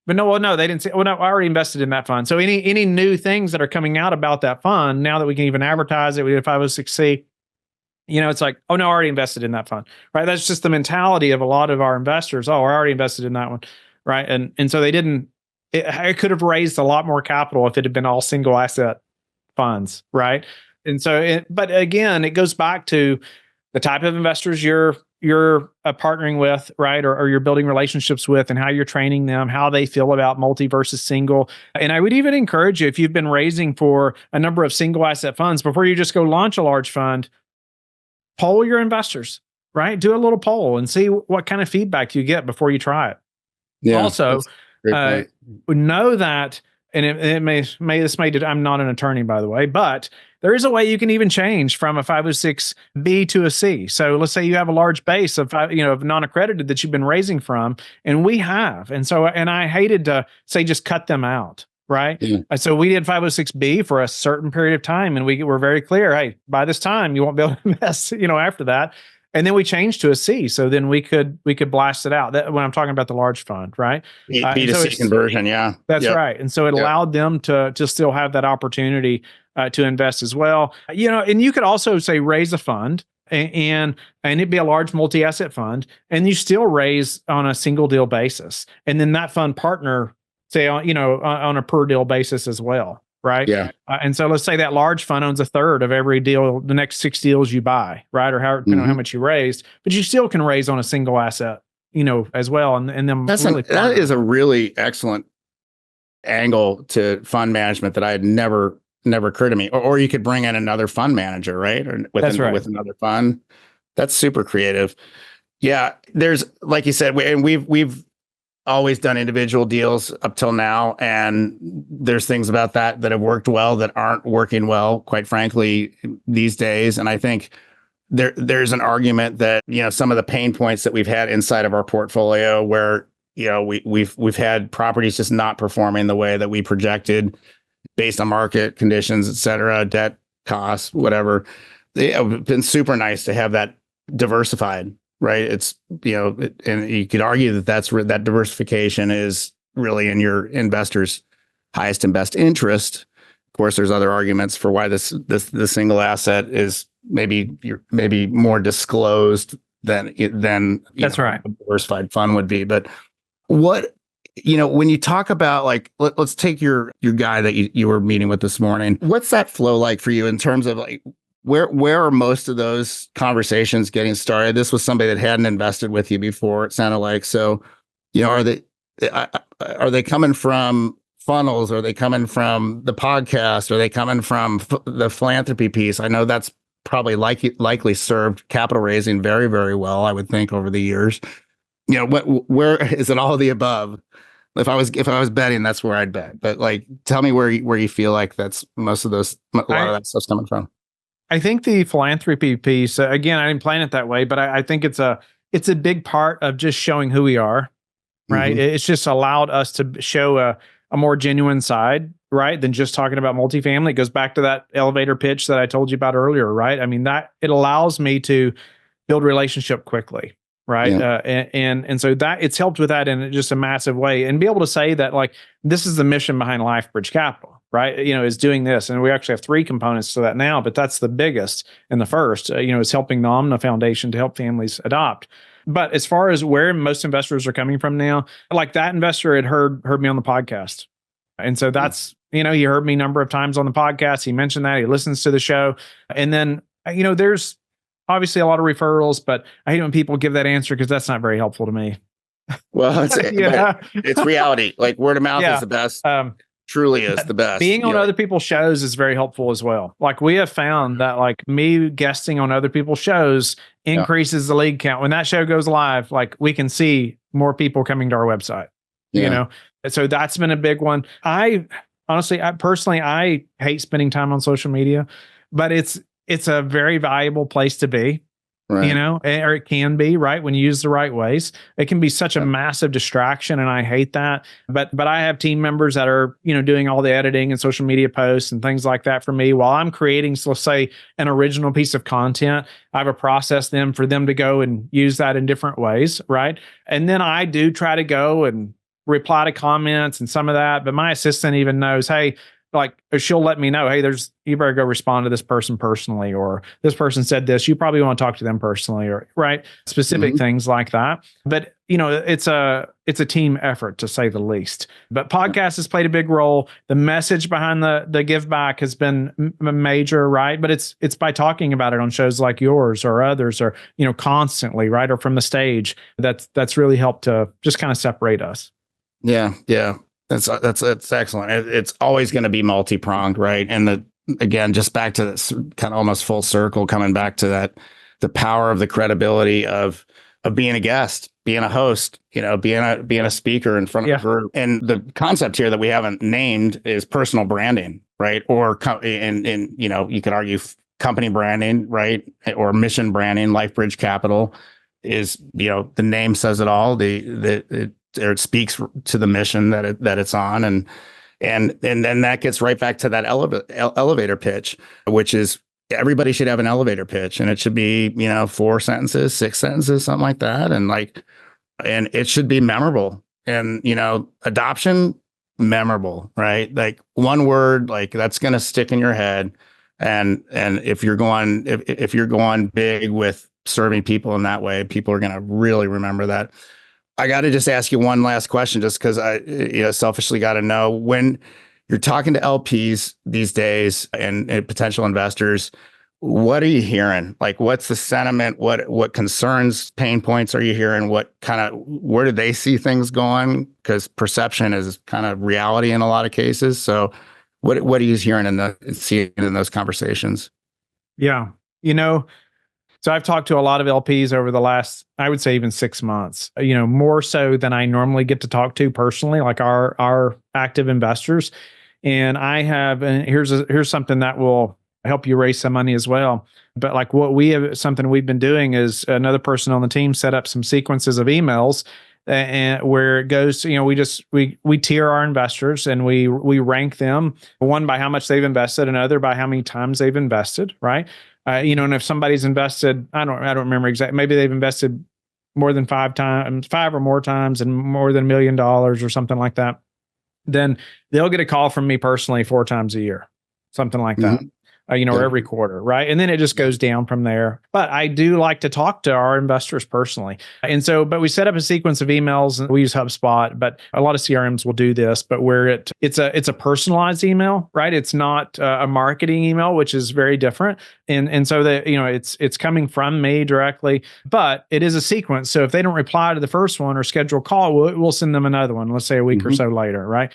but no, they didn't say, well, no, I already invested in that fund. So any new things that are coming out about that fund, now that we can even advertise it, we did a 506C, it's like, oh, no, I already invested in that fund, right? That's just the mentality of a lot of our investors. Oh, I already invested in that one, right? And so they didn't, it could have raised a lot more capital if it had been all single asset funds, right? And so, but again, it goes back to the type of investors you're partnering with, right? Or you're building relationships with, and how you're training them, how they feel about multi versus single. And I would even encourage you, if you've been raising for a number of single asset funds, before you just go launch a large fund, poll your investors, right? Do a little poll and see what kind of feedback you get before you try it. Yeah. Also, know that, and I'm not an attorney, by the way, but there is a way you can even change from a 506B to a C. So let's say you have a large base of non-accredited that you've been raising from, and we have. And I hated to say just cut them out, right? Yeah. So we did 506B for a certain period of time, and we were very clear, hey, by this time you won't be able to invest, after that. And then we changed to a C, so then we could blast it out. That when I'm talking about the large fund, right? B2C conversion, yeah. That's right. And so it allowed them to still have that opportunity to invest as well. And you could also say raise a fund and it'd be a large multi-asset fund, and you still raise on a single deal basis. And then that fund partner, say, on a per deal basis as well. Right. Yeah. And so let's say that large fund owns a third of every deal, the next 6 deals you buy, right? Or how much you raised, but you still can raise on a single asset, as well. And then that is a really excellent angle to fund management that I had never occurred to me. Or you could bring in another fund manager, right? Or with another fund. That's super creative. Yeah. There's, like you said, we've always done individual deals up till now, and there's things about that have worked well that aren't working well, quite frankly, these days. And I think there's an argument that some of the pain points that we've had inside of our portfolio, where we've had properties just not performing the way that we projected based on market conditions, et cetera, debt costs, whatever. It's been super nice to have that diversified. Right. It's, and you could argue that diversification is really in your investors' highest and best interest. Of course, there's other arguments for why the single asset is maybe more disclosed than that's right. A diversified fund would be. But when you talk about, like, let's take your guy that you were meeting with this morning. What's that flow like for you in terms of, like, where are most of those conversations getting started? This was somebody that hadn't invested with you before, it sounded like. So, are they coming from funnels? Are they coming from the podcast? Are they coming from the philanthropy piece? I know that's probably likely served capital raising very, very well, I would think, over the years. Where is it? All of the above? If I was betting, that's where I'd bet. But, like, tell me where you feel like that's a lot of that stuff's coming from. I think the philanthropy piece, again, I didn't plan it that way, but I think it's a big part of just showing who we are, right? Mm-hmm. It's just allowed us to show a more genuine side, right? Than just talking about multifamily. It goes back to that elevator pitch that I told you about earlier, right? I mean, that it allows me to build relationship quickly, right? Yeah. And so that it's helped with that in just a massive way, and be able to say that, like, this is the mission behind LifeBridge Capital. Right, is doing this, and we actually have 3 components to that now, but that's the biggest and the first. Is helping the Omnah Foundation to help families adopt. But as far as where most investors are coming from now, like, that investor had heard me on the podcast, and so that's he heard me a number of times on the podcast. He mentioned that he listens to the show, and then there's obviously a lot of referrals, but I hate when people give that answer because that's not very helpful to me. Well, it's reality. Like, word of mouth is the best. Truly is the best. Being on other people's shows is very helpful as well. Like, we have found that, like, me guesting on other people's shows increases the lead count. When that show goes live, like, we can see more people coming to our website, And so that's been a big one. I personally hate spending time on social media, but it's a very valuable place to be. Right. Or it can be, right, when you use the right ways. It can be such a massive distraction, and I hate that. But I have team members that are, doing all the editing and social media posts and things like that for me while I'm creating, so let's say, an original piece of content. I have a process then for them to go and use that in different ways, right? And then I do try to go and reply to comments and some of that, but my assistant even knows, hey, like she'll let me know, hey, you better go respond to this person personally, or this person said this, you probably want to talk to them personally, or right, specific things like that. But it's a team effort, to say the least. But podcast has played a big role. The message behind the give back has been major, right? But it's by talking about it on shows like yours or others, or constantly, right, or from the stage. That's really helped to just kind of separate us. Yeah. That's excellent. It's always going to be multi-pronged, right? And again, just back to this kind of almost full circle, coming back to that, the power of the credibility of being a guest, being a host, being a speaker in front of a group. And the concept here that we haven't named is personal branding, right? Or you could argue company branding, right? Or mission branding. LifeBridge Capital is, the name says it all. It speaks to the mission that it's on, and then that gets right back to that elevator pitch, which is everybody should have an elevator pitch, and it should be 4 sentences, 6 sentences, something like that, and it should be memorable. And adoption, memorable, right? Like one word, like that's going to stick in your head, and if you're going big with serving people in that way, people are going to really remember that. I got to just ask you one last question, just because I selfishly got to know, when you're talking to LPs these days and potential investors, what are you hearing? Like, what's the sentiment? What concerns, pain points are you hearing? Where do they see things going? Because perception is kind of reality in a lot of cases. So what are you hearing seeing in those conversations? Yeah. So I've talked to a lot of LPs over the last, I would say, even 6 months, more so than I normally get to talk to personally, like our active investors. And here's something that will help you raise some money as well. But like something we've been doing is, another person on the team set up some sequences of emails, and where it goes, we tier our investors, and we rank them, one by how much they've invested, another by how many times they've invested, right? And if somebody's invested, I don't remember exactly, maybe they've invested more than 5 or more times, and more than $1 million or something like that, then they'll get a call from me personally 4 times a year, something like that. Or every quarter, right? And then it just goes down from there. But I do like to talk to our investors personally. And so, but we set up a sequence of emails, and we use HubSpot, but a lot of CRMs will do this, but where it's a personalized email, right? It's not a marketing email, which is very different. And so that, it's coming from me directly, but it is a sequence. So if they don't reply to the first one or schedule a call, we'll send them another one, let's say a week or so later, right?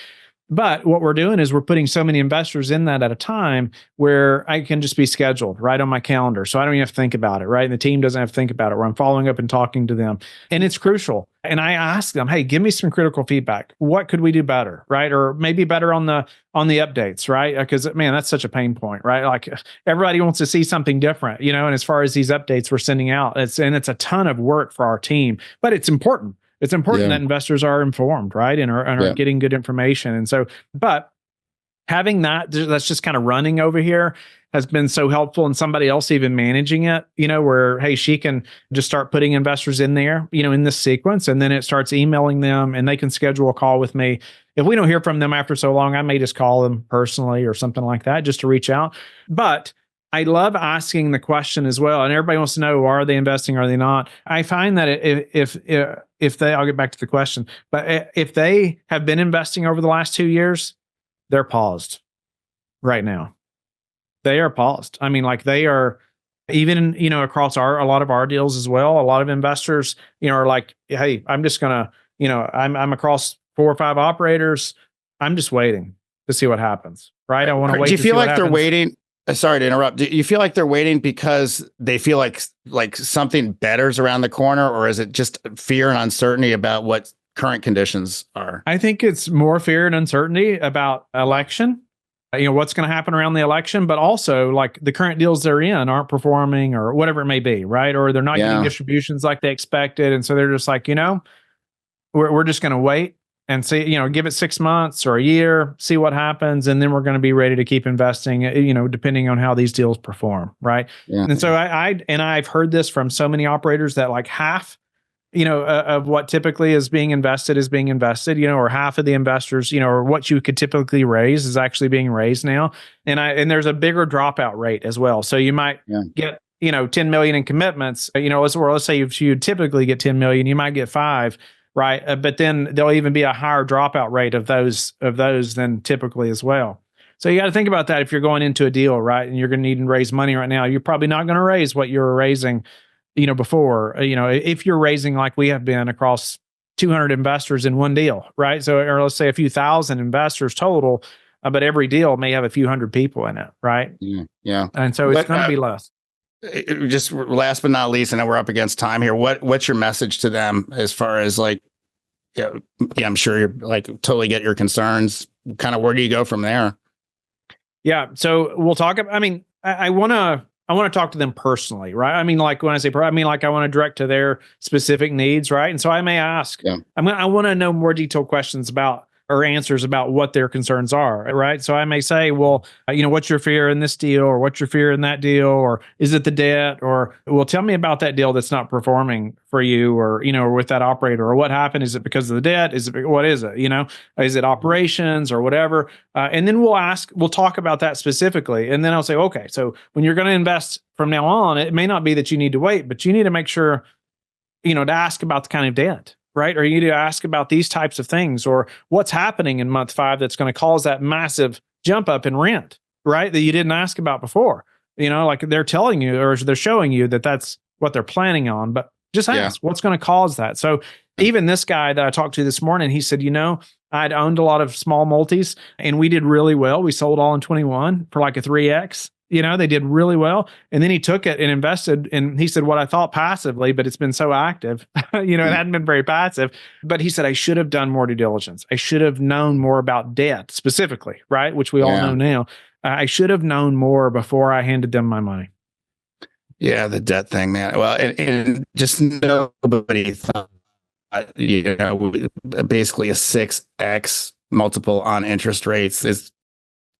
But what we're doing is we're putting so many investors in that at a time, where I can just be scheduled right on my calendar. So I don't even have to think about it, right? And the team doesn't have to think about it, where I'm following up and talking to them. And it's crucial. And I ask them, hey, give me some critical feedback. What could we do better, right? Or maybe better on the updates, right? Because, man, that's such a pain point, right? Like, everybody wants to see something different, and as far as these updates we're sending out, it's a ton of work for our team, but it's important. It's important that investors are informed, right? And are getting good information. And so, but having that's just kind of running over here has been so helpful, and somebody else even managing it, where, hey, she can just start putting investors in there, in this sequence, and then it starts emailing them, and they can schedule a call with me. If we don't hear from them after so long, I may just call them personally or something like that, just to reach out. But I love asking the question as well. And everybody wants to know, are they investing? Are they not? I find that if they, I'll get back to the question, but if they have been investing over the last 2 years, they're paused right now. They are paused. I mean, like, they are, even, across a lot of our deals as well. A lot of investors, are like, hey, I'm just going to, I'm across 4 or 5 operators. I'm just waiting to see what happens. Right. I want to wait. Do you feel like they're waiting? Sorry to interrupt. Do you feel like they're waiting because they feel like something better's around the corner, or is it just fear and uncertainty about what current conditions are? I think it's more fear and uncertainty about election, what's going to happen around the election, but also like the current deals they're in aren't performing or whatever it may be, right? Or they're not getting distributions like they expected. And so they're just like, we're just going to wait and see, give it 6 months or a year, see what happens. And then we're going to be ready to keep investing, depending on how these deals perform. Right. Yeah. And so I've heard this from so many operators that like half, of what typically is being invested, or half of the investors, or what you could typically raise is actually being raised now. And there's a bigger dropout rate as well. So you might get, 10 million in commitments, let's say if you typically get 10 million, you might get 5. Right. But then there'll even be a higher dropout rate of those than typically as well. So you got to think about that if you're going into a deal, right? And you're going to need to raise money right now. You're probably not going to raise what you were raising, before, if you're raising like we have been across 200 investors in one deal, right? So, or let's say a few thousand investors total, but every deal may have a few hundred people in it, right? Yeah. And so it's going to be less. Just last but not least, I know we're up against time here. What's your message to them as far as like, I'm sure you're like totally get your concerns. Kind of where do you go from there? Yeah. So we'll talk about, I want to talk to them personally, right? Like when I say, like I want to direct to their specific needs, right? And so I may ask, I want to know more detailed questions about or answers about what their concerns are, right? So I may say, well, what's your fear in this deal, or what's your fear in that deal, or is it the debt, or well, tell me about that deal that's not performing for you, or or with that operator, or what happened? Is it because of the debt? What is it? Is it operations or whatever? And then we'll talk about that specifically, and then I'll say, okay, so when you're going to invest from now on, it may not be that you need to wait, but you need to make sure, to ask about the kind of debt. Right? Or you need to ask about these types of things, or what's happening in month 5 that's going to cause that massive jump up in rent, right? That you didn't ask about before. Like they're telling you, or they're showing you that that's what they're planning on, but just ask what's going to cause that. So even this guy that I talked to this morning, he said, I'd owned a lot of small multis and we did really well. We sold all in 21 for like a 3X. They did really well. And then he took it and invested. And he said, what I thought passively, but it's been so active, it hadn't been very passive. But he said, I should have done more due diligence. I should have known more about debt specifically, right? Which we all know now. I should have known more before I handed them my money. Yeah, the debt thing, man. Well, and just nobody thought, basically a 6X multiple on interest rates is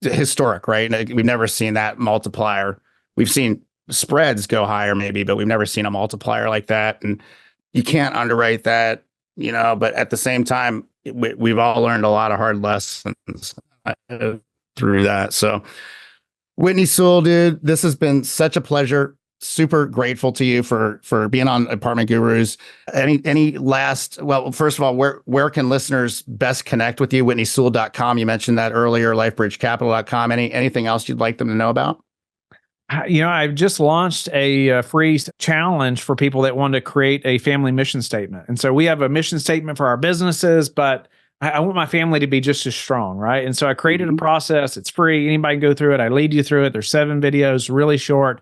historic, right? We've never seen that multiplier. We've seen spreads go higher maybe, but we've never seen a multiplier like that. And you can't underwrite that, but at the same time, we've all learned a lot of hard lessons through that. So Whitney Sewell, dude, this has been such a pleasure. Super grateful to you for being on Apartment Gurus. Any last, well, first of all, where can listeners best connect with you? WhitneySewell.com. You mentioned that earlier, LifeBridgeCapital.com. Anything else you'd like them to know about? I've just launched a free challenge for people that want to create a family mission statement. And so we have a mission statement for our businesses, but I want my family to be just as strong, right? And so I created a process. It's free. Anybody can go through it. I lead you through it. There's 7 videos, really short.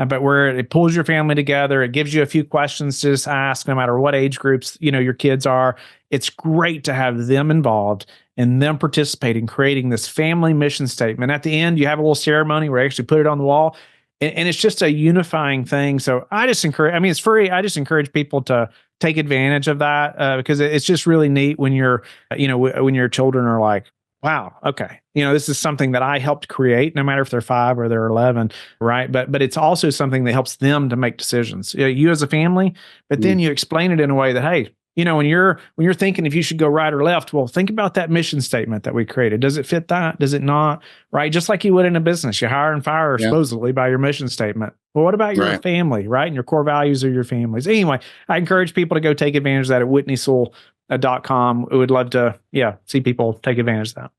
But where it pulls your family together, it gives you a few questions to just ask, no matter what age groups your kids are. It's great to have them involved and them participating, creating this family mission statement. At the end, you have a little ceremony where you actually put it on the wall, and it's just a unifying thing. So I just encourage. It's free. I just encourage people to take advantage of that because it's just really neat when when your children are like, wow, okay, this is something that I helped create, no matter if they're 5 or they're 11, right? But it's also something that helps them to make decisions, you as a family, but then you explain it in a way that, hey, when you're thinking if you should go right or left, well, think about that mission statement that we created. Does it fit that? Does it not? Right? Just like you would in a business, you hire and fire supposedly by your mission statement. Well, what about your family, right? And your core values of your families. Anyway, I encourage people to go take advantage of that at WhitneySewell.com. We would love to, see people take advantage of that.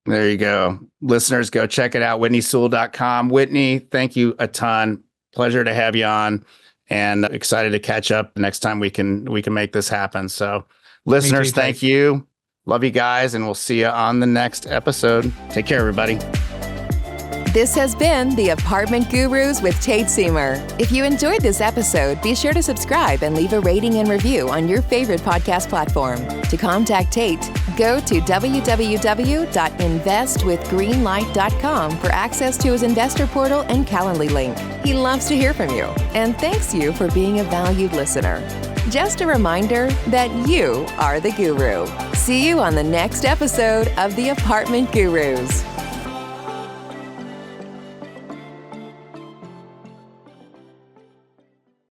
There you go. Listeners, go check it out. WhitneySewell.com. Whitney, thank you a ton. Pleasure to have you on, and excited to catch up the next time we can make this happen. So listeners, thank you. Love you guys, and we'll see you on the next episode. Take care, everybody. This has been The Apartment Gurus with Tate Siemer. If you enjoyed this episode, be sure to subscribe and leave a rating and review on your favorite podcast platform. To contact Tate, go to www.investwithgreenlight.com for access to his investor portal and Calendly link. He loves to hear from you and thanks you for being a valued listener. Just a reminder that you are the guru. See you on the next episode of The Apartment Gurus.